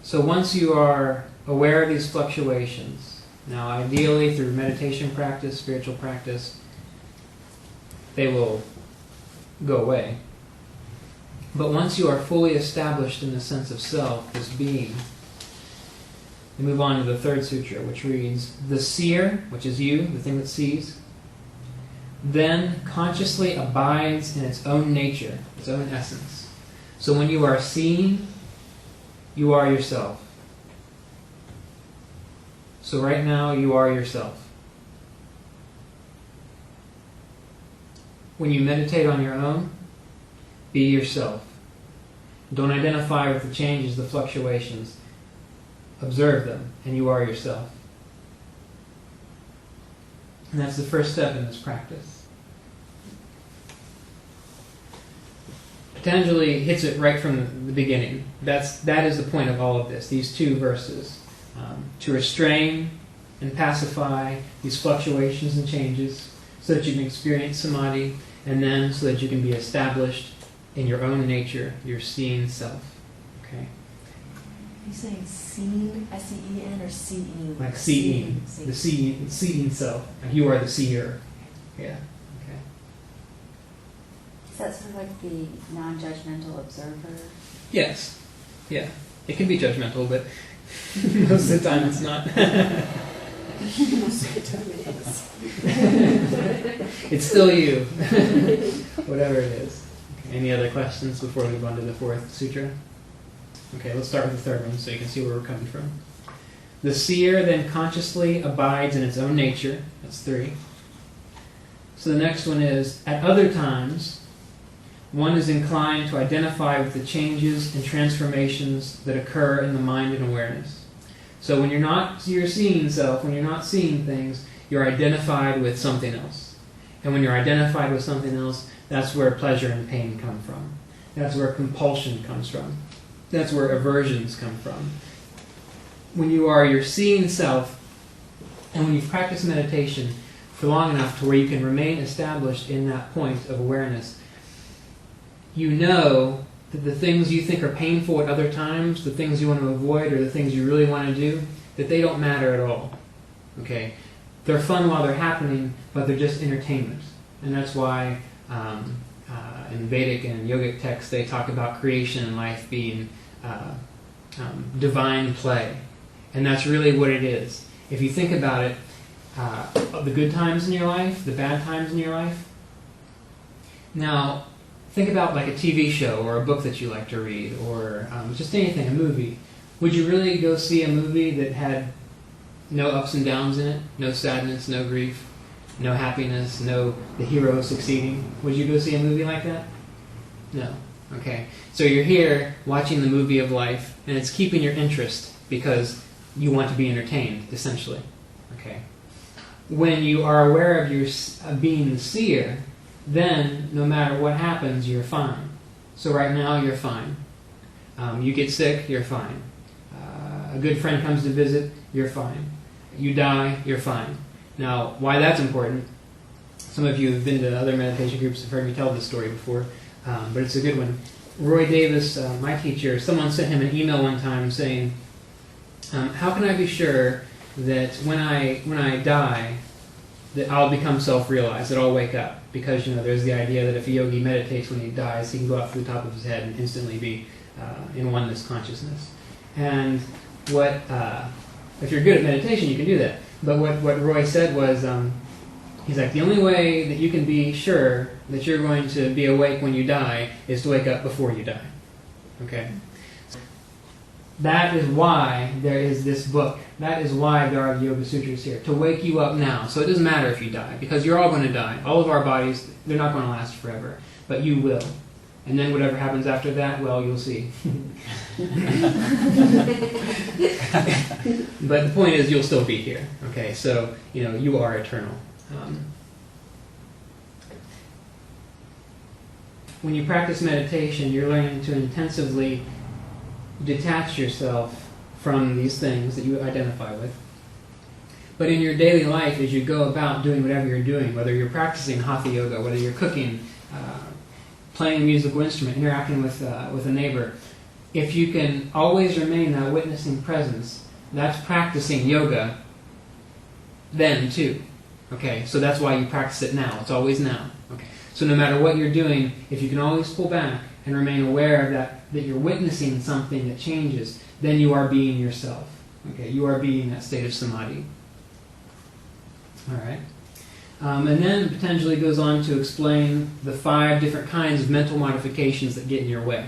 So once you are aware of these fluctuations, now ideally through meditation practice, spiritual practice, they will go away. But once you are fully established in the sense of self, this being, we move on to the third sutra, which reads, the seer, which is you, the thing that sees, then consciously abides in its own nature, its own essence. So when you are seeing, you are yourself. So right now, you are yourself. When you meditate on your own, be yourself. Don't identify with the changes, the fluctuations. Observe them, and you are yourself. And that's the first step in this practice. Patanjali hits it right from the beginning. That is the point of all of this, these two verses. To restrain and pacify these fluctuations and changes so that you can experience samadhi, and then so that you can be established in your own nature, your seeing self. Okay? Are you saying seen, S-E-E-N, or seeing? Like seeing. The seeing self. Like you are the seer. Yeah. Okay. Is that sort of like the non-judgmental observer? Yes. Yeah. It can be judgmental, but most of the time it's not. Most of the time it is. It's still you. Whatever it is. Okay. Any other questions before we move on to the fourth sutra? Okay, let's start with the third one so you can see where we're coming from. The seer then consciously abides in its own nature. That's 3. So the next one is, at other times, one is inclined to identify with the changes and transformations that occur in the mind and awareness. So when you're seeing self, when you're not seeing things, you're identified with something else. And when you're identified with something else, that's where pleasure and pain come from. That's where compulsion comes from. That's where aversions come from. When you're seeing self, and when you've practiced meditation for long enough to where you can remain established in that point of awareness, you know that the things you think are painful at other times, the things you want to avoid, or the things you really want to do, that they don't matter at all. Okay? They're fun while they're happening, but they're just entertainment. And that's why in Vedic and yogic texts they talk about creation and life being divine play. And that's really what it is. If you think about it, the good times in your life, the bad times in your life. Now, think about like a TV show or a book that you like to read, or just anything, a movie. Would you really go see a movie that had no ups and downs in it, no sadness, no grief, no happiness, no the hero succeeding? Would you go see a movie like that? No. Okay. So you're here watching the movie of life, and it's keeping your interest because you want to be entertained, essentially. Okay. When you are aware of your being the seer, then no matter what happens, you're fine. So right now, you're fine. You get sick, you're fine. A good friend comes to visit, you're fine. You die, you're fine. Now, why that's important, some of you have been to other meditation groups, have heard me tell this story before, but it's a good one. Roy Davis, my teacher, someone sent him an email one time saying, how can I be sure that when I die, that I'll become self-realized, that I'll wake up? Because, there's the idea that if a yogi meditates when he dies, he can go up to the top of his head and instantly be in oneness consciousness. And if you're good at meditation, you can do that. But what Roy said was, he's like, the only way that you can be sure that you're going to be awake when you die is to wake up before you die. Okay? That is why there is this book. That is why there are the Yoga Sutras here, to wake you up now. So it doesn't matter if you die, because you're all going to die. All of our bodies, they're not going to last forever, but you will. And then whatever happens after that, well, you'll see. But the point is, you'll still be here. Okay, so, you are eternal. When you practice meditation, you're learning to intensively detach yourself from these things that you identify with. But in your daily life, as you go about doing whatever you're doing, whether you're practicing Hatha Yoga, whether you're cooking, playing a musical instrument, interacting with a neighbor, if you can always remain that witnessing presence, that's practicing yoga then too. Okay, so that's why you practice it now. It's always now. Okay, so no matter what you're doing, if you can always pull back and remain aware of that you're witnessing something that changes, then you are being yourself. Okay, you are being that state of samadhi. All right. And then Patanjali goes on to explain the 5 different kinds of mental modifications that get in your way.